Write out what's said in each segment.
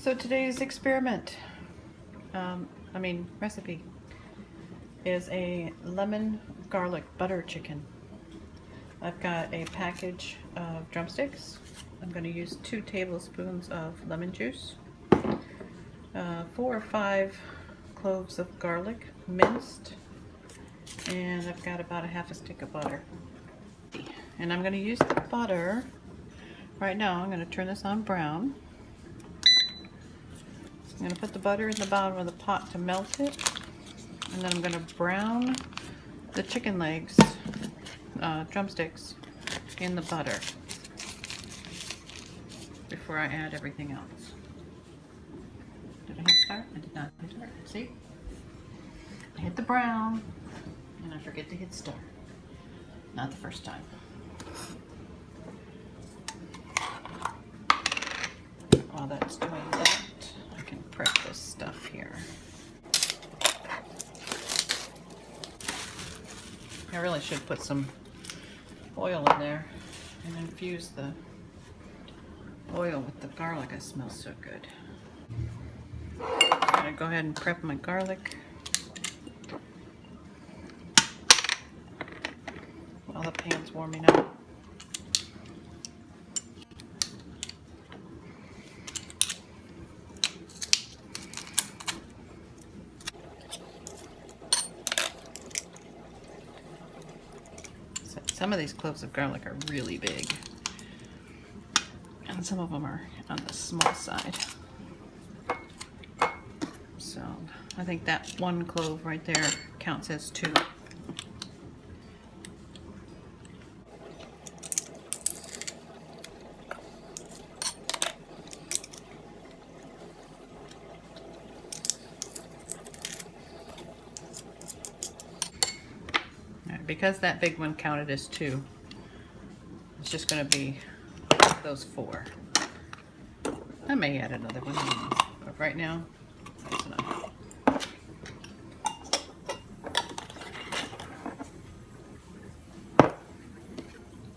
So today's experiment, recipe, is a lemon garlic butter chicken. I've got a package of drumsticks. I'm going to use 2 tablespoons of lemon juice, 4 or 5 cloves of garlic minced, and I've got about a half a stick of butter. And I'm going to use the butter. Right now I'm going to turn this on brown. I'm going to put the butter in the bottom of the pot to melt it, and then I'm going to brown the chicken legs, drumsticks, in the butter before I add everything else. Did I hit start? I did not hit start. See? I hit the brown and I forget to hit start. Not the first time. While that's doing that, I can prep this stuff here. I really should put some oil in there and infuse the oil with the garlic. It smells so good. I'm gonna go ahead and prep my garlic while the pan's warming up. Some of these cloves of garlic are really big, and some of them are on the small side. So I think that 1 clove right there counts as 2. Because that big one counted as 2, it's just going to be those 4. I may add another one, but right now, that's enough.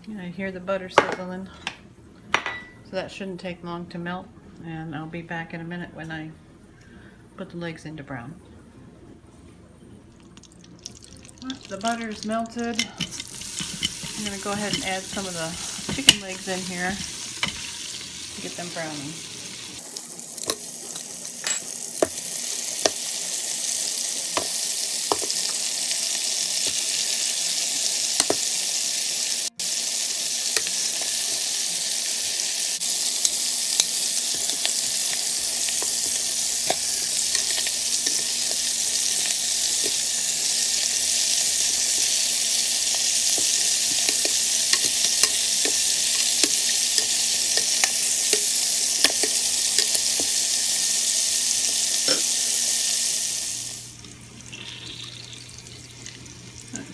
And I hear the butter sizzling, so that shouldn't take long to melt, and I'll be back in a minute when I put the legs into brown. The butter is melted. I'm going to go ahead and add some of the chicken legs in here to get them browning.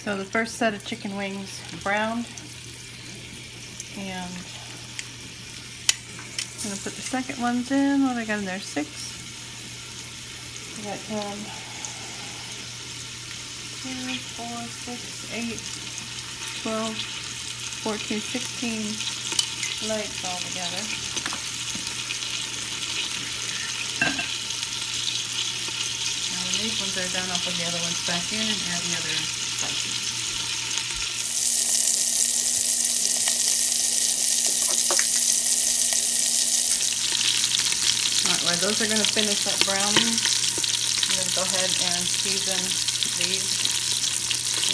So the first set of chicken wings browned, and I'm going to put the second ones in. What have I got in there? 6. I got 2, 4, 6, 8, 12, 14, 16 legs all together. Now when these ones are done, I'll put the other ones back in and add the other spices. Alright, while those are going to finish up browning, I'm going to go ahead and season these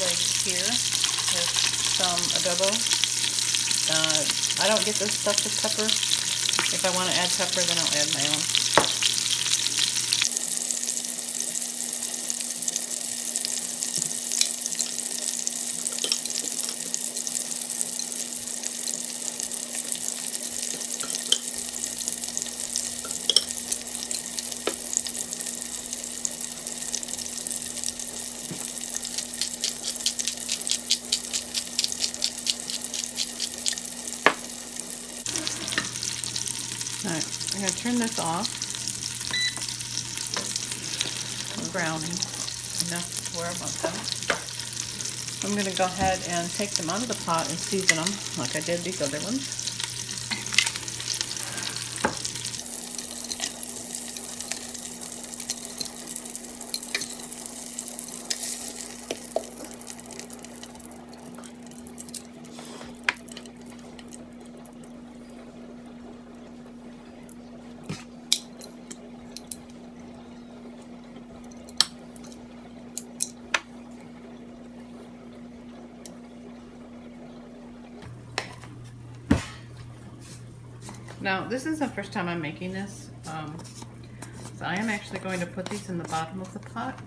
legs here with some adobo. I don't get this stuff with pepper. If I want to add pepper, then I'll add my own. Alright, I'm going to turn this off. I'm browning enough to where I want them. I'm going to go ahead and take them out of the pot and season them like I did these other ones. Now, this is the first time I'm making this, so I am actually going to put these in the bottom of the pot.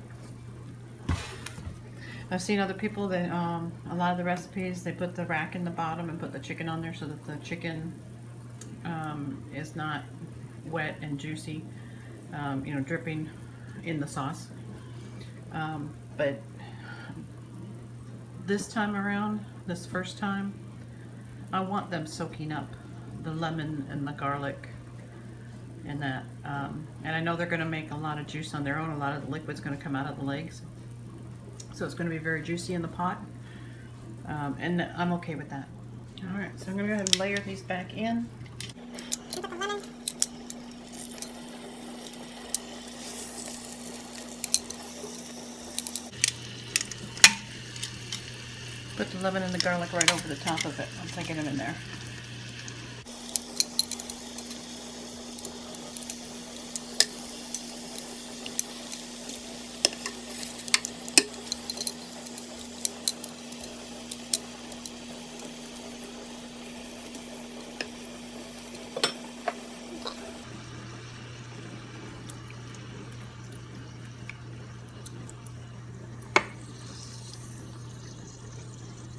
I've seen other people that, a lot of the recipes, they put the rack in the bottom and put the chicken on there so that the chicken is not wet and juicy, you know, dripping in the sauce. But this time around, this first time, I want them soaking up the lemon and the garlic and that. And I know they're going to make a lot of juice on their own. A lot of the liquid's going to come out of the legs. So it's going to be very juicy in the pot. And I'm okay with that. Alright, so I'm going to go ahead and layer these back in. Put the lemon and the garlic right over the top of it once I get them in there.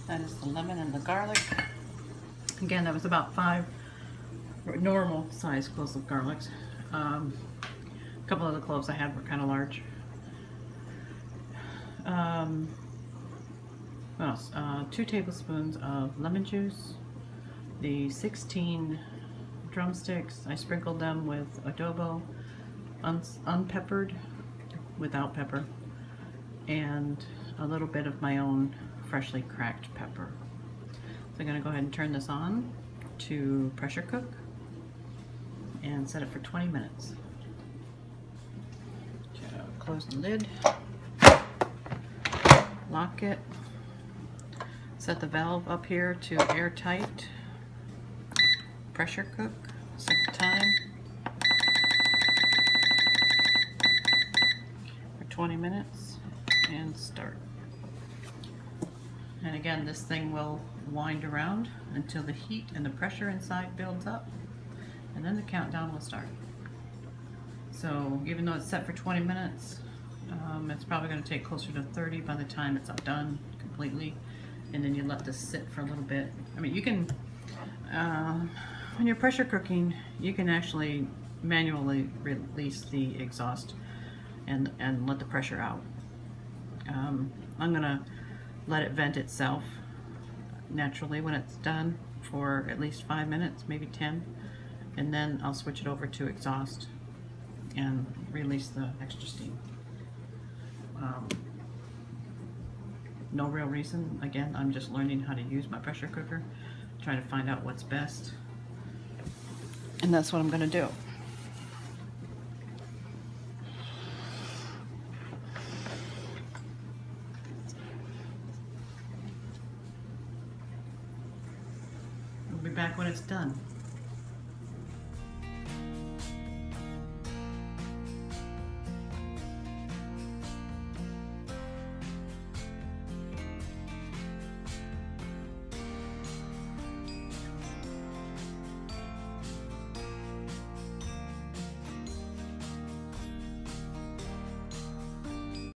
That is the lemon and the garlic. Again, that was about 5 normal size cloves of garlics. A couple of the cloves I had were kind of large. What else? 2 tablespoons of lemon juice. The 16 drumsticks, I sprinkled them with adobo, unpeppered, without pepper, and a little bit of my own freshly cracked pepper. So I'm going to go ahead and turn this on to pressure cook and set it for 20 minutes. Close the lid, lock it, set the valve up here to airtight, pressure cook, set the time for 20 minutes and start. And again, this thing will wind around until the heat and the pressure inside builds up, and then the countdown will start. So even though it's set for 20 minutes, it's probably going to take closer to 30 by the time it's done completely. And then you let this sit for a little bit. I mean, you can, when you're pressure cooking, you can actually manually release the exhaust and let the pressure out. I'm going to let it vent itself naturally when it's done for at least 5 minutes, maybe 10, and then I'll switch it over to exhaust and release the extra steam. No real reason. Again, I'm just learning how to use my pressure cooker, trying to find out what's best, and that's what I'm going to do. Be back when it's done.